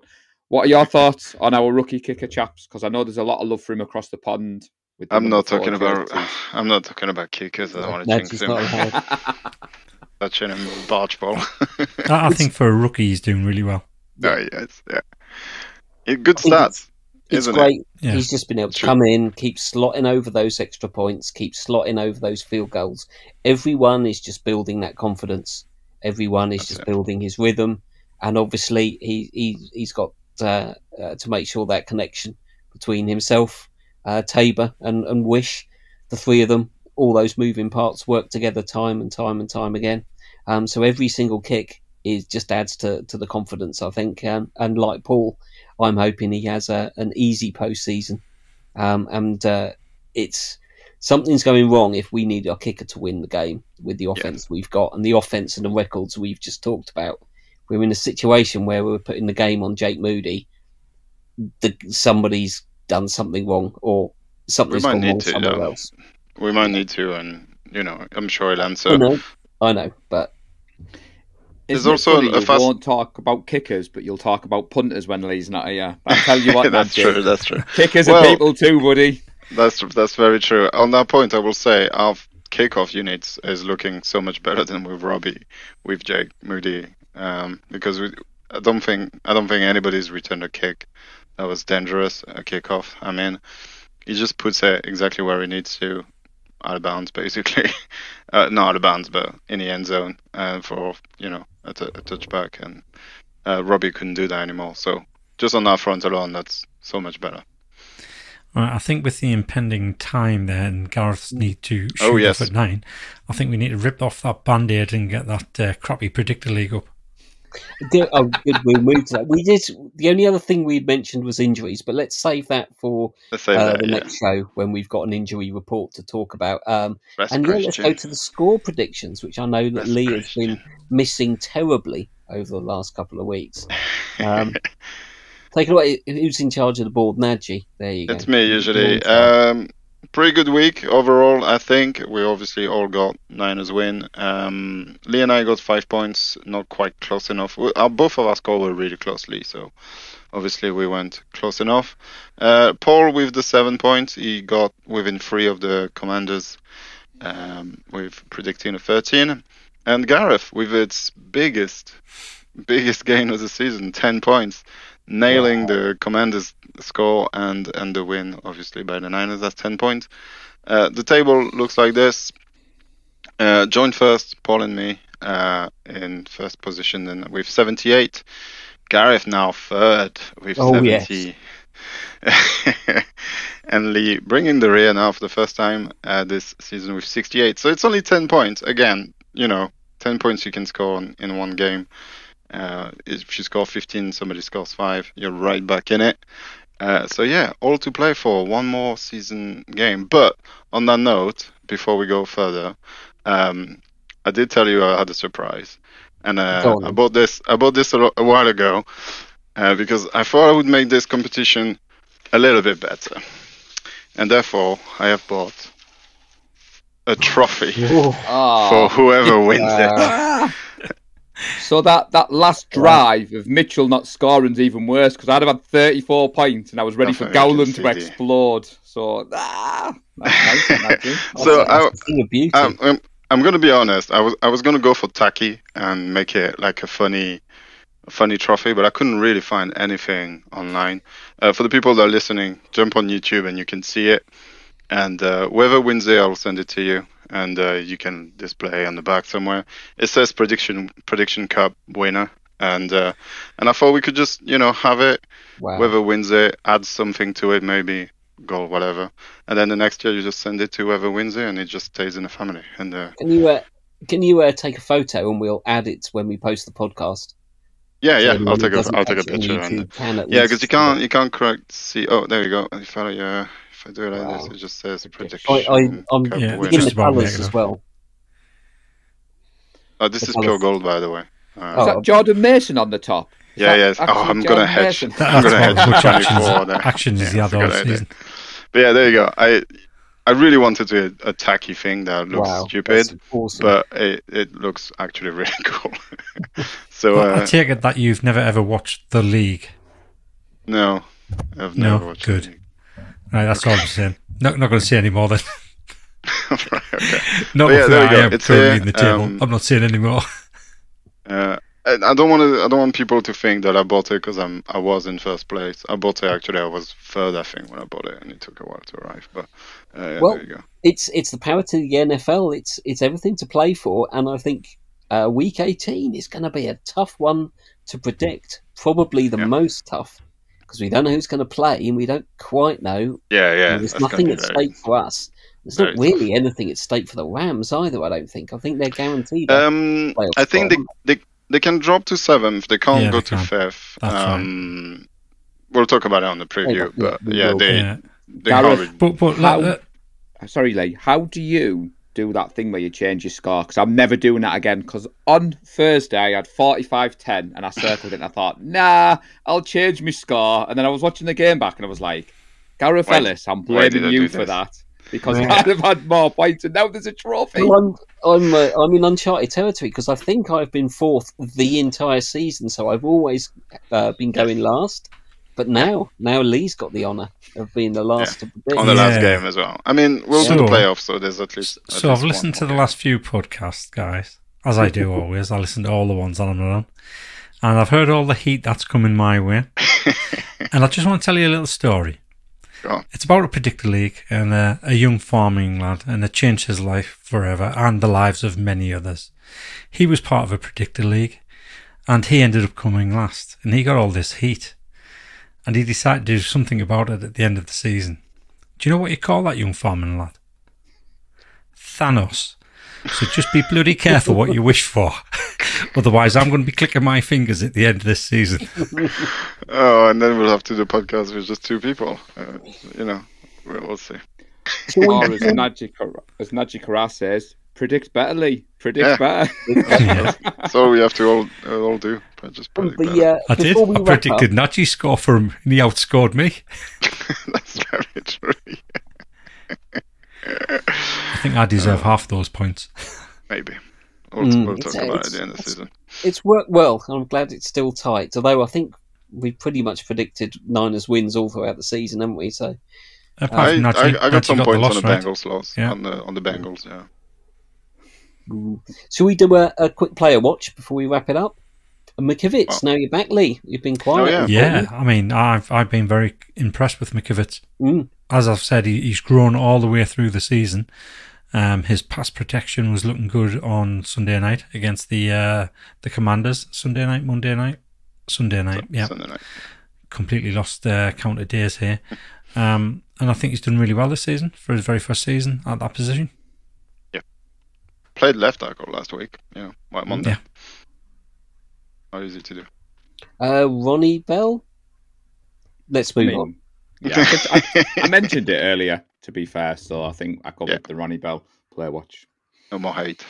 what are your thoughts on our rookie kicker, chaps? Because I know there's a lot of love for him across the pond. with the I'm number not 4 talking about. jerseys. I'm not talking about kickers. I don't want to Nadgy's jinx him. not allowed. Touching him with barge ball. I think for a rookie, he's doing really well. Oh yes, yeah. Good stats. It's isn't great. Yeah. He's just been able to True. come in, keep slotting over those extra points, keep slotting over those field goals. Everyone is just building that confidence. Everyone is just building his rhythm, and obviously he's got to make sure that connection between himself, Tabor, and Wish, the three of them, all those moving parts work together time and time again. So every single kick just adds to the confidence, I think. And like Paul, I'm hoping he has an easy postseason. And it's something's going wrong if we need our kicker to win the game with the offense we've got and the offense and the records we've just talked about. We're in a situation where we're putting the game on Jake Moody. Somebody's done something wrong, or something's gone wrong somewhere else. We might need to, and I'm sure he'll answer. I know, but there's also you won't talk about kickers, but you'll talk about punters when Lee's not here. I tell you what, that's true. That's true. Kickers are people too, buddy. That's very true. On that point, I will say our kickoff units is looking so much better than with Robbie, with Jake Moody, because I don't think anybody's returned a kick that was dangerous, a kickoff. I mean, he just puts it exactly where he needs to, out of bounds, basically. Not out of bounds, but in the end zone, for a touchback, and Robbie couldn't do that anymore. So just on that front alone, that's so much better. I think with the impending time there and Gareth's need to shoot off at 9, I think we need to rip off that band-aid and get that crappy predictor league up. Good. We'll move to that. We did. The only other thing we mentioned was injuries, but let's save that for the next show when we've got an injury report to talk about. Let's go to the score predictions, which I know that Lee has been missing terribly over the last couple of weeks. Take it away. Who's in charge of the board? Nadgy. There you go. It's me usually. Pretty good week overall, I think. We obviously all got Niners win. Lee and I got 5 points, not quite close enough. Both of our scores were really closely, so obviously we went close enough. Paul with the 7 points, he got within 3 of the Commanders with predicting a 13. And Gareth with its biggest gain of the season, 10 points. Nailing the Commanders' score and the win, obviously, by the Niners. That's 10 points. The table looks like this. Joint first, Paul and me, in first position and with 78. Gareth now third with 70. Yes. And Lee bringing the rear now for the first time this season with 68. So it's only 10 points. Again, 10 points you can score in one game. If you score 15, somebody scores 5, you're right back in it. So yeah, all to play for. One more season game. But on that note, before we go further, I did tell you I had a surprise, and I bought this a while ago because I thought I would make this competition a little bit better, and therefore I have bought a trophy for whoever wins it. So that last drive of Mitchell not scoring is even worse, because I'd have had 34 points and I was ready for Gowland to explode. So that's nice. So I'm going to be honest. I was going to go for tacky and make it like a funny trophy, but I couldn't really find anything online. For the people that are listening, jump on YouTube and you can see it. And whoever wins it, I'll send it to you. And you can display on the back somewhere. It says prediction cup winner, and I thought we could just have it. Wow. Whoever wins it, add something to it, maybe goal, whatever, and then the next year you just send it to whoever wins it, and it just stays in the family. And can you take a photo and we'll add it when we post the podcast? Yeah, so I'll take a picture. Because you can't correct see. Oh, there you go. If I do it like this, it just says prediction. I'm giving the colours as well. Oh, this is pure gold, by the way. Is that Jordan Mason on the top? Yeah. I'm going to hedge. I'm going to hedge. Action is the other season. But yeah, there you go. I really wanted to do a tacky thing that looks stupid, awesome. But it looks actually really cool. So I take it that you've never ever watched The League. No, I've never watched good. The League. Right, that's all I'm saying. Not going to say any more then. Right, okay. Not But yeah, there we I go. am It's currently here. in the table. I'm not saying any more. I don't want people to think that I bought it because I was in first place. I bought it actually. I was third, I think, when I bought it, and it took a while to arrive. But Well, there you go. it's the power to the NFL. It's everything to play for, and I think week 18 is going to be a tough one to predict. Probably the most tough because we don't know who's going to play, and we don't quite know. Yeah. There's nothing at stake for us. There's not very really anything at stake for the Rams either. I don't think. I think they're guaranteed. I think they can drop to 7th. They can't go to 5th. That's right. We'll talk about it on the preview, but they Gareth, can't. Sorry, Lee. How do you do that thing where you change your score? Because I'm never doing that again. Because on Thursday I had 45-10 and I circled it and I thought, nah, I'll change my score. And then I was watching the game back and I was like, Gareth Ellis, I'm blaming you for that. Because I'd have had more points and now there's a trophy. Well, I'm in uncharted territory because I think I've been fourth the entire season, so I've always been going last. But now Lee's got the honour of being the last to predict. On the last game as well. I mean, we'll do the playoffs, so there's at least. So I've listened to the last few podcasts, guys, as I do always. I listen to all the ones that I'm on, and I've heard all the heat that's coming my way. And I just want to tell you a little story. It's about a predictor league and a young farming lad, and it changed his life forever and the lives of many others. He was part of a predictor league, and he ended up coming last, and he got all this heat, and he decided to do something about it at the end of the season. Do you know what you call that young farming lad? Thanos. So just be bloody careful what you wish for. Otherwise, I'm going to be clicking my fingers at the end of this season. Oh, and then we'll have to do a podcast with just two people. We'll see. Or as Nadgy Paul says, predict better, Lee. Predict better. That's all we have to all do. Just predict better. I did. I predicted Nadgy score for him, and he outscored me. That's very true. I think I deserve half those points. Maybe. We'll talk about it at the end of the season. It's worked well. I'm glad it's still tight. Although I think we pretty much predicted Niners wins all throughout the season, haven't we? So I got some points on the Bengals loss. Yeah. On the Bengals, yeah. Should we do a quick player watch before we wrap it up? And McKivitz, now you're back, Lee. You've been quiet. Yeah. I mean, I've been very impressed with McKivitz. As I've said, he's grown all the way through the season. His pass protection was looking good on Sunday night against the Commanders. Sunday night. Sunday night. Completely lost count of days here. And I think he's done really well this season for his very first season at that position. Yeah. Played left tackle last week. Monday. Yeah. How easy to do. Ronnie Bell? Let's move on. Yeah, I mentioned it earlier, to be fair, so I think I covered the Ronnie Bell player watch. No more hate.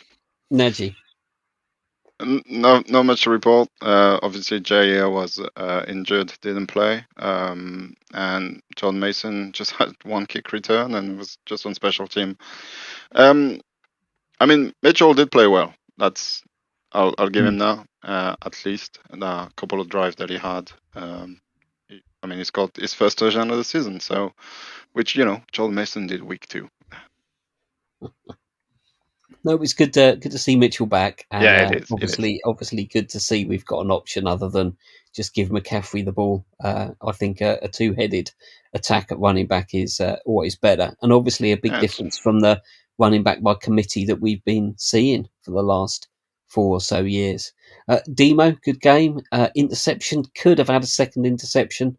Nadgy. No much to report. Obviously, Jair was injured, didn't play. And John Mason just had one kick return and was just on special team. I mean, Mitchell did play well. I'll give him now, at least. And a couple of drives that he had. He's got his first touchdown of the season, so which John Mason did week 2. No, it was good to see Mitchell back. And, it is. Obviously, good to see we've got an option other than just give McCaffrey the ball. I think a two-headed attack at running back is always better, and obviously a big difference from the running back by committee that we've been seeing for the last 4 or so years. Demo, good game. Interception, could have had a second interception.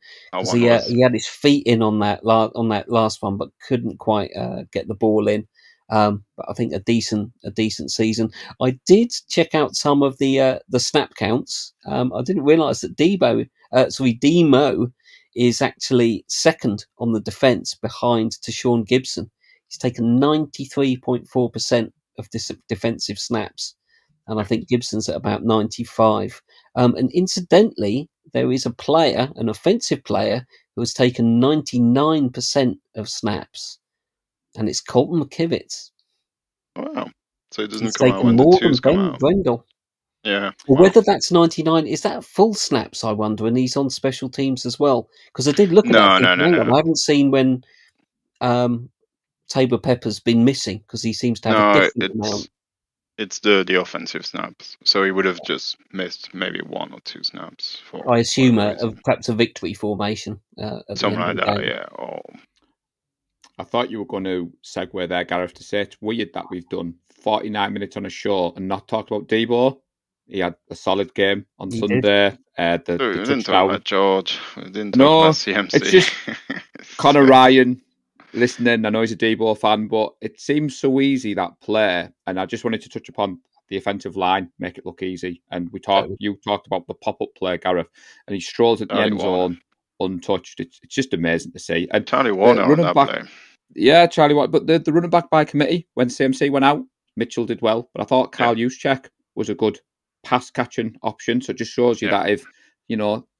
He had his feet in on that last one, but couldn't quite get the ball in. But I think a decent season. I did check out some of the snap counts. I didn't realise that Demo is actually second on the defence behind Tashawn Gibson. He's taken 93.4% of defensive snaps. And I think Gibson's at about 95. And incidentally, there is a player, an offensive player, who has taken 99% of snaps. And it's Colton McKivitz. Wow. So it doesn't He's come out taken when more the than twos come Ben out. Brendel. Yeah. Well, whether that's 99, is that full snaps, I wonder, and he's on special teams as well? Because I did look at that. No. I haven't seen when Tabor Pepper's been missing? Because he seems to have a different amount. It's the offensive snaps. So he would have just missed maybe 1 or 2 snaps. For I assume perhaps a victory formation. Something like that, yeah. Or... I thought you were going to segue there, Gareth, to say it's weird that we've done 49 minutes on a show and not talked about Debo. He had a solid game on Sunday. We didn't talk about George. We didn't talk about CMC. It's just Connor Ryan listening. I know he's a Debo fan, but it seems so easy, that play. And I just wanted to touch upon the offensive line, make it look easy. And you talked about the pop-up play, Gareth, and he strolls at the end zone untouched. It's just amazing to see. And Charlie Warner on that play. Yeah, Charlie Warner. But the running back by committee, when CMC went out, Mitchell did well. But I thought Kyle Juszczyk was a good pass-catching option. So it just shows you that if,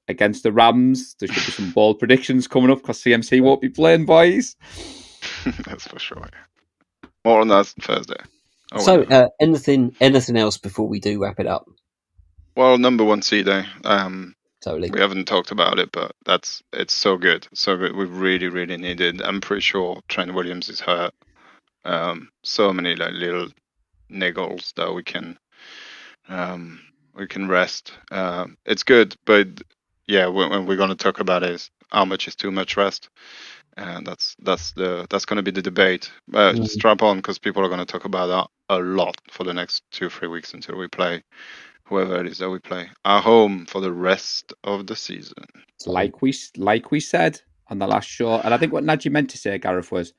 against the Rams, there should be some bold predictions coming up because CMC won't be playing, boys. That's for sure. More on that Thursday. Anything else before we do wrap it up? Well, number 1 seed, Totally. We haven't talked about it, but it's so good. So good. We really, really need it. I'm pretty sure Trent Williams is hurt. So many little niggles that we can rest. It's good, but yeah, when we're going to talk about it, is how much is too much rest, and that's going to be the debate. Strap on, because people are going to talk about that a lot for the next 2-3 weeks until we play whoever it is that we play at home for the rest of the season. Like we said on the last show, and I think what Nadgy meant to say, Gareth, was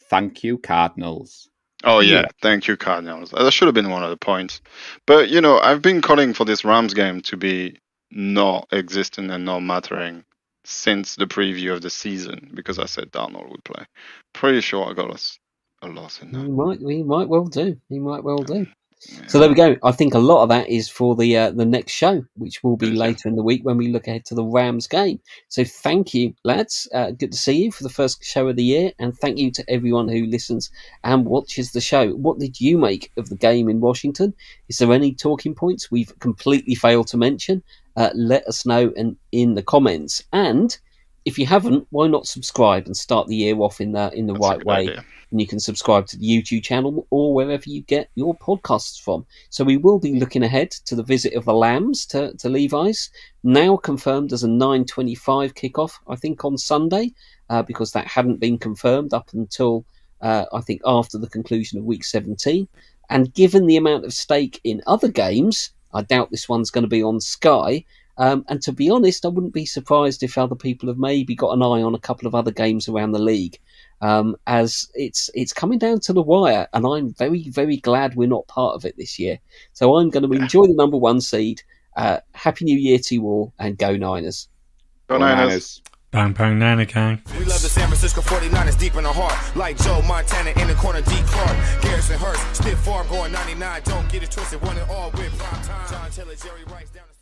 thank you, Cardinals. Oh yeah, thank you, Cardinals. That should have been one of the points. But I've been calling for this Rams game to be not existing and not mattering since the preview of the season, because I said Darnold would play. Pretty sure I got us a loss in that. He might well do. Yeah. So there we go. I think a lot of that is for the next show, which will be later in the week when we look ahead to the Rams game. So thank you, lads. Good to see you for the first show of the year, and thank you to everyone who listens and watches the show. What did you make of the game in Washington? Is there any talking points we've completely failed to mention? Let us know in the comments. And if you haven't, why not subscribe and start the year off in the right way? Idea. And you can subscribe to the YouTube channel or wherever you get your podcasts from. So we will be looking ahead to the visit of the Lambs to Levi's, now confirmed as a 9:25 kickoff, I think, on Sunday, because that hadn't been confirmed up until, I think, after the conclusion of Week 17. And given the amount of stake in other games, I doubt this one's going to be on Sky. And to be honest, I wouldn't be surprised if other people have maybe got an eye on a couple of other games around the league, as it's coming down to the wire, and I'm very, very glad we're not part of it this year. So I'm going to enjoy the number 1 seed. Happy New Year to you all, and go Niners. Go Niners. Bang, bang, Niner gang. We love the San Francisco 49ers deep in our heart. Like Joe Montana in the corner, D. Clark. Garrison Hurst, stiff farm going 99. Don't get it twisted, one and all with prime time. John Taylor, Jerry Rice down the